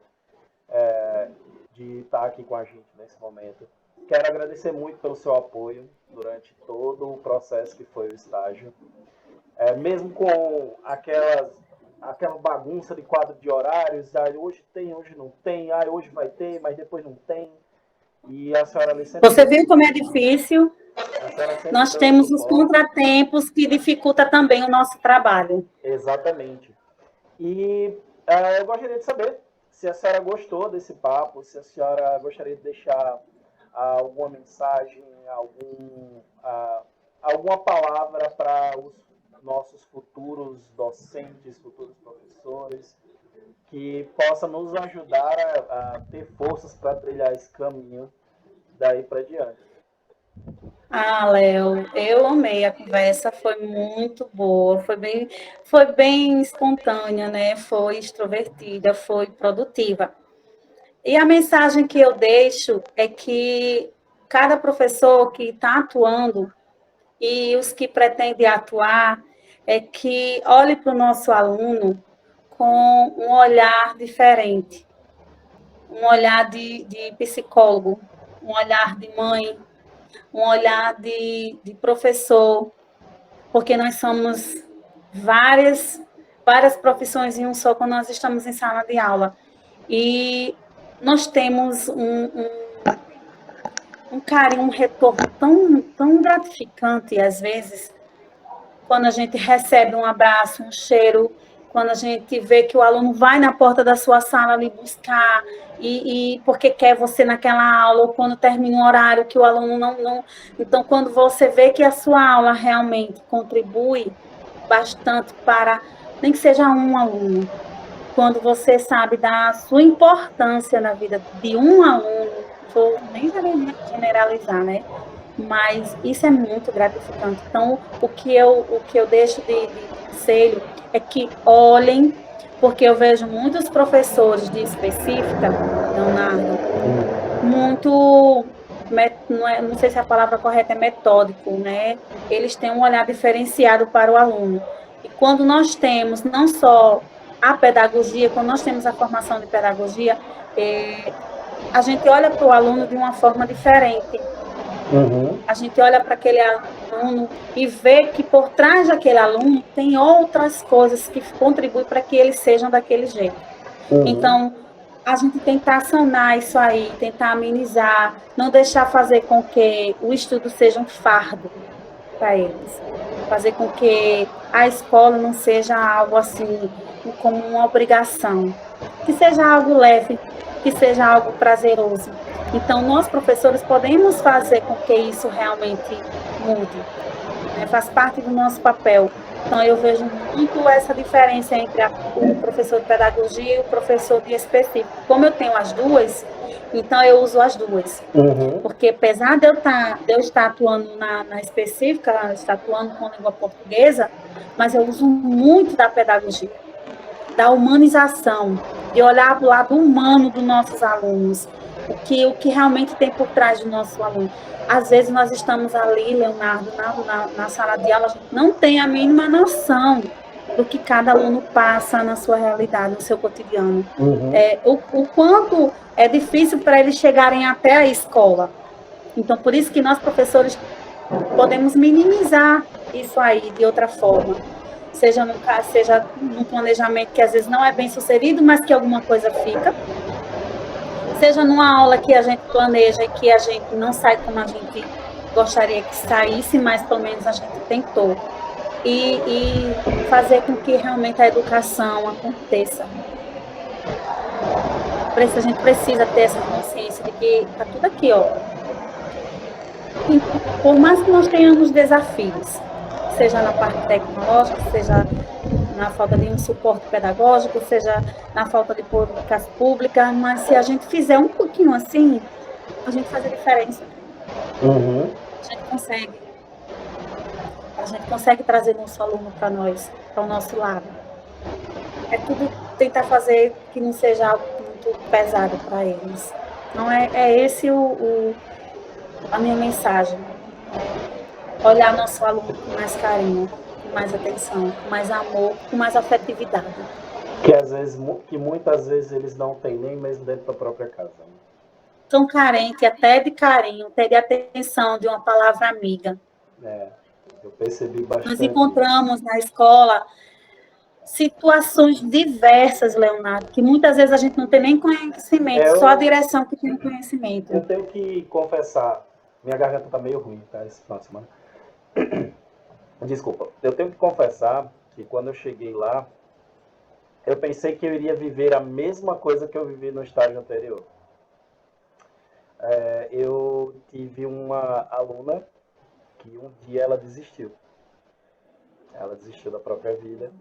de estar aqui com a gente nesse momento. Quero agradecer muito pelo seu apoio durante todo o processo que foi o estágio. Mesmo com aquela bagunça de quadro de horários, hoje tem, hoje não tem, hoje vai ter, mas depois não tem. E a senhora ali sempre... Você viu como é difícil? Nós temos os contratempos que dificultam também o nosso trabalho. Exatamente. E eu gostaria de saber se a senhora gostou desse papo, se a senhora gostaria de deixar alguma mensagem, alguma palavra para os nossos futuros docentes, futuros professores, que possa nos ajudar a ter forças para trilhar esse caminho daí para diante. Ah, Léo, eu amei a conversa, foi muito boa, foi bem espontânea, né? Foi extrovertida, foi produtiva. E a mensagem que eu deixo é que cada professor que está atuando e os que pretendem atuar, é que olhe para o nosso aluno com um olhar diferente, um olhar de psicólogo, um olhar de mãe, um olhar de professor, porque nós somos várias, várias profissões em um só quando nós estamos em sala de aula. E nós temos um carinho, um retorno tão gratificante, às vezes, quando a gente recebe um abraço, um cheiro, quando a gente vê que o aluno vai na porta da sua sala ali buscar e porque quer você naquela aula, ou quando termina um horário que o aluno não. Então, quando você vê que a sua aula realmente contribui bastante para, nem que seja um aluno, quando você sabe da sua importância na vida de um aluno, vou nem generalizar, né? Mas isso é muito gratificante. Então, o que eu deixo de conselho é que olhem, porque eu vejo muitos professores de específica, Leonardo, muito, não sei se a palavra correta é metódico, né? Eles têm um olhar diferenciado para o aluno. E quando nós temos não só a pedagogia, quando nós temos a formação de pedagogia, a gente olha para o aluno de uma forma diferente. Uhum. A gente olha para aquele aluno e vê que por trás daquele aluno tem outras coisas que contribuem para que eles sejam daquele jeito. Uhum. Então, a gente tentar sanar isso aí, tentar amenizar, não deixar fazer com que o estudo seja um fardo para eles. Fazer com que a escola não seja algo assim, como uma obrigação. Que seja algo leve, que seja algo prazeroso. Então, nós, professores, podemos fazer com que isso realmente mude, né? Faz parte do nosso papel. Então, eu vejo muito essa diferença entre o professor de pedagogia e o professor de específico. Como eu tenho as duas, então eu uso as duas. Uhum. Porque apesar de eu estar atuando na específica, estar atuando com língua portuguesa, mas eu uso muito da pedagogia, da humanização, de olhar para o lado humano dos nossos alunos, o que realmente tem por trás do nosso aluno. Às vezes nós estamos ali, Leonardo, na sala de aula, a gente não tem a mínima noção do que cada aluno passa na sua realidade, no seu cotidiano. Uhum. O quanto é difícil para eles chegarem até a escola. Então, por isso que nós, professores, podemos minimizar isso aí de outra forma. Seja num planejamento que às vezes não é bem sucedido, mas que alguma coisa fica. Seja numa aula que a gente planeja e que a gente não sai como a gente gostaria que saísse, mas pelo menos a gente tentou. E fazer com que realmente a educação aconteça. A gente precisa ter essa consciência de que está tudo aqui, ó. E por mais que nós tenhamos desafios, seja na parte tecnológica, seja na falta de um suporte pedagógico, seja na falta de políticas públicas, mas se a gente fizer um pouquinho assim, a gente faz a diferença. Uhum. A gente consegue. A gente consegue trazer nosso aluno para nós, para o nosso lado. É tudo tentar fazer que não seja algo muito pesado para eles. Então, é esse a minha mensagem. Olhar nosso aluno com mais carinho, com mais atenção, com mais amor, com mais afetividade. Que às vezes, que muitas vezes eles não têm nem mesmo dentro da própria casa. Né? São carentes até de carinho, até de atenção, de uma palavra amiga. É, eu percebi Nós bastante isso. encontramos na escola situações diversas, Leonardo, que muitas vezes a gente não tem nem conhecimento, só a Eu, direção que tem conhecimento. eu tenho que confessar, minha garganta tá meio ruim, tá? Esse final de semana. Desculpa, eu tenho que confessar que quando eu cheguei lá, eu pensei que eu iria viver a mesma coisa que eu vivi no estágio anterior. Eu tive uma aluna que um dia ela desistiu. Ela desistiu da própria vida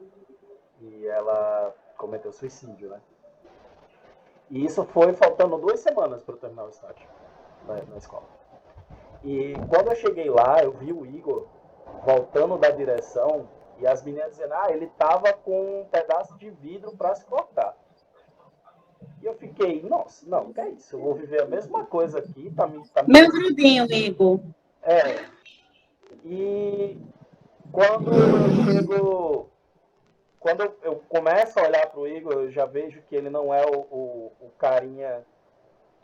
e ela cometeu suicídio, né? E isso foi faltando 2 semanas para eu terminar o estágio na escola. E quando eu cheguei lá, eu vi o Igor voltando da direção e as meninas dizendo, ele tava com um pedaço de vidro para se cortar. E eu fiquei, nossa, não, que é isso? Eu vou viver a mesma coisa aqui, Meu grudinho, Igor. E quando eu chego, quando eu começo a olhar para o Igor, eu já vejo que ele não é o carinha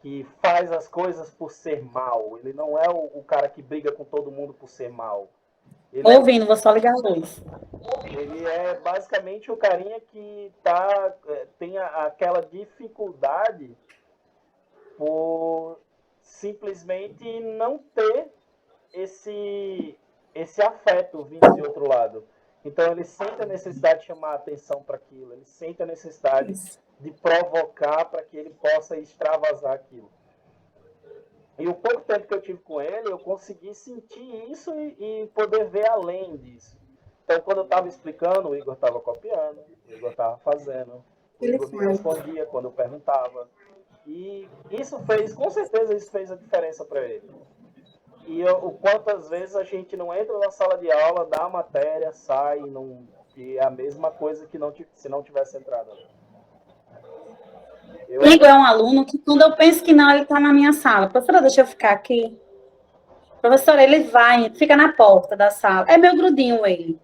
que faz as coisas por ser mal. Ele não é o cara que briga com todo mundo por ser mal. Ouvindo, vou só ligar a luz. Ele é basicamente o carinha que tem aquela dificuldade por simplesmente não ter esse afeto vindo de outro lado. Então ele sente a necessidade de chamar a atenção para aquilo, ele sente a necessidade de provocar para que ele possa extravasar aquilo. E o pouco tempo que eu tive com ele, eu consegui sentir isso e poder ver além disso. Então, quando eu estava explicando, o Igor estava copiando, o Igor estava fazendo, o Igor me respondia quando eu perguntava. E isso com certeza, isso fez a diferença para ele. E o quantas vezes a gente não entra na sala de aula, dá a matéria, sai, e é a mesma coisa que se não tivesse entrado. Igor é um aluno que, quando eu penso que não, ele está na minha sala. Professora, deixa eu ficar aqui. Professora, ele vai, fica na porta da sala. É meu grudinho ele.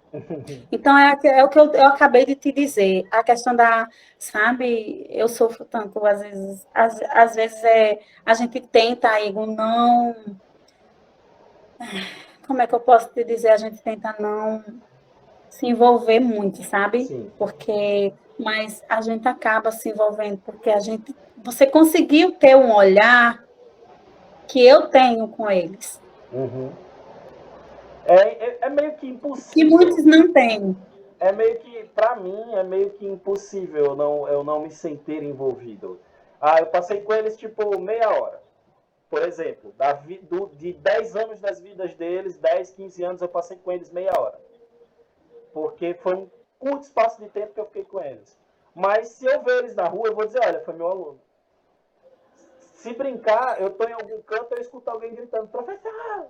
Então, é o que eu acabei de te dizer. A questão sabe, eu sofro tanto, às vezes a gente tenta, Igor, não... Como é que eu posso te dizer? A gente tenta não se envolver muito, sabe? Sim. Mas a gente acaba se envolvendo, porque você conseguiu ter um olhar que eu tenho com eles. Uhum. É meio que impossível. Que muitos não têm. É meio que, para mim, é meio que impossível eu não me sentir envolvido. Eu passei com eles, tipo, meia hora. Por exemplo, de 10 anos das vidas deles, 10, 15 anos, eu passei com eles meia hora. Porque foi um curto espaço de tempo que eu fiquei com eles. Mas se eu ver eles na rua, eu vou dizer, olha, foi meu aluno. Se brincar, eu estou em algum canto, eu escuto alguém gritando, professor!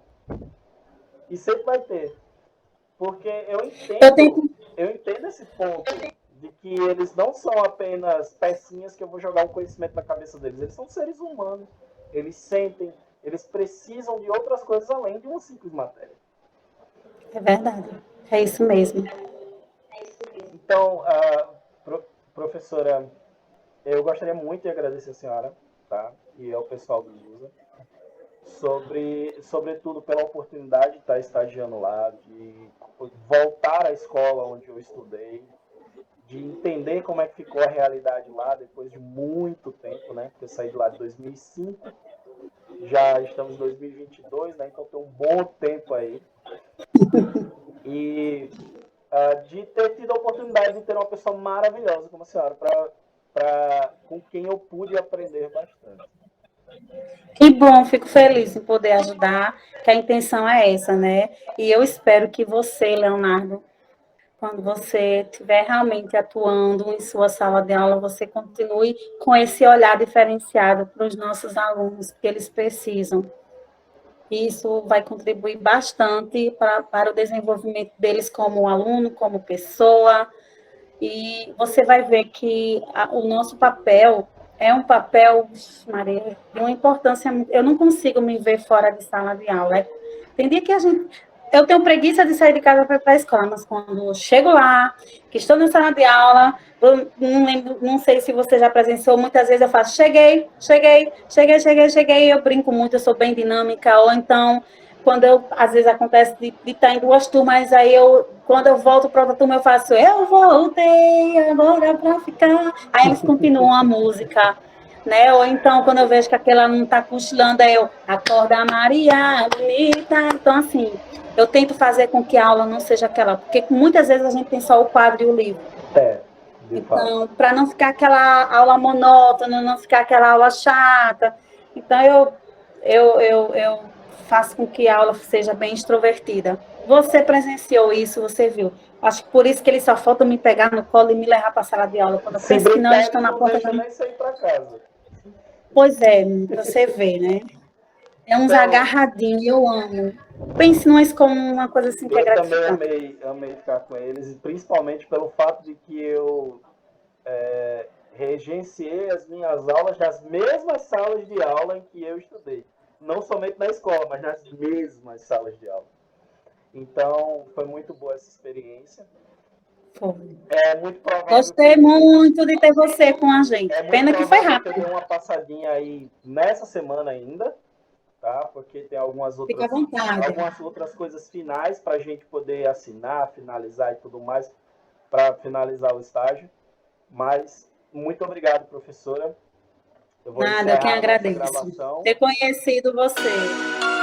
E sempre vai ter. Porque eu entendo esse ponto de que eles não são apenas pecinhas que eu vou jogar um conhecimento na cabeça deles. Eles são seres humanos. Eles sentem, eles precisam de outras coisas além de uma simples matéria. É verdade. É isso mesmo. Então, professora, eu gostaria muito de agradecer a senhora, tá? E ao pessoal do LUSA, sobretudo pela oportunidade de estar estagiando lá, de voltar à escola onde eu estudei, de entender como é que ficou a realidade lá depois de muito tempo, né? Porque eu saí de lá de 2005, já estamos em 2022, né? Então tem um bom tempo aí. E de ter tido a oportunidade de ter uma pessoa maravilhosa como a senhora, com quem eu pude aprender bastante. Que bom, fico feliz em poder ajudar, que a intenção é essa, né? E eu espero que você, Leonardo, quando você estiver realmente atuando em sua sala de aula, você continue com esse olhar diferenciado para os nossos alunos, que eles precisam. Isso vai contribuir bastante para o desenvolvimento deles como aluno, como pessoa, e você vai ver que o nosso papel é um papel, Maria, de uma importância. Eu não consigo me ver fora de sala de aula. Tem dia que eu tenho preguiça de sair de casa para ir para a escola, mas quando eu chego lá, que estou na sala de aula, eu não sei se você já presenciou, muitas vezes eu faço, cheguei, eu brinco muito, eu sou bem dinâmica, ou então, às vezes acontece de estar em duas turmas, aí quando eu volto para outra turma, eu faço, eu voltei agora para ficar, aí eles continuam a música, né? Ou então, quando eu vejo que aquela não está cochilando, eu acorda Maria, bonita. Então, assim, eu tento fazer com que a aula não seja aquela, porque muitas vezes a gente tem só o quadro e o livro. Então, para não ficar aquela aula monótona, não ficar aquela aula chata. Então, eu faço com que a aula seja bem extrovertida. Você presenciou isso, você viu. Acho que por isso que eles só faltam me pegar no colo e me levar para a sala de aula. Quando eu penso que não, eles estão na porta da... nem sair para casa. Pois é, você vê, né? É uns Então, agarradinhos, eu amo. Pense numa escola, uma coisa assim que é eu também gratificante. amei ficar com eles, e principalmente pelo fato de que eu regenciei as minhas aulas nas mesmas salas de aula em que eu estudei. Não somente na escola, mas nas mesmas salas de aula. Então, foi muito boa essa experiência. Foi. É muito provável Gostei que muito de ter você com a gente. é muito Pena que foi provável que eu dê rápido. uma passadinha aí nessa semana ainda, tá? Porque tem Fica à vontade. algumas outras coisas finais para a gente poder assinar, finalizar e tudo mais, para finalizar o estágio. Mas muito obrigado, professora. Eu vou Nada, eu quem encerrar a nossa agradeço. gravação. Ter conhecido você.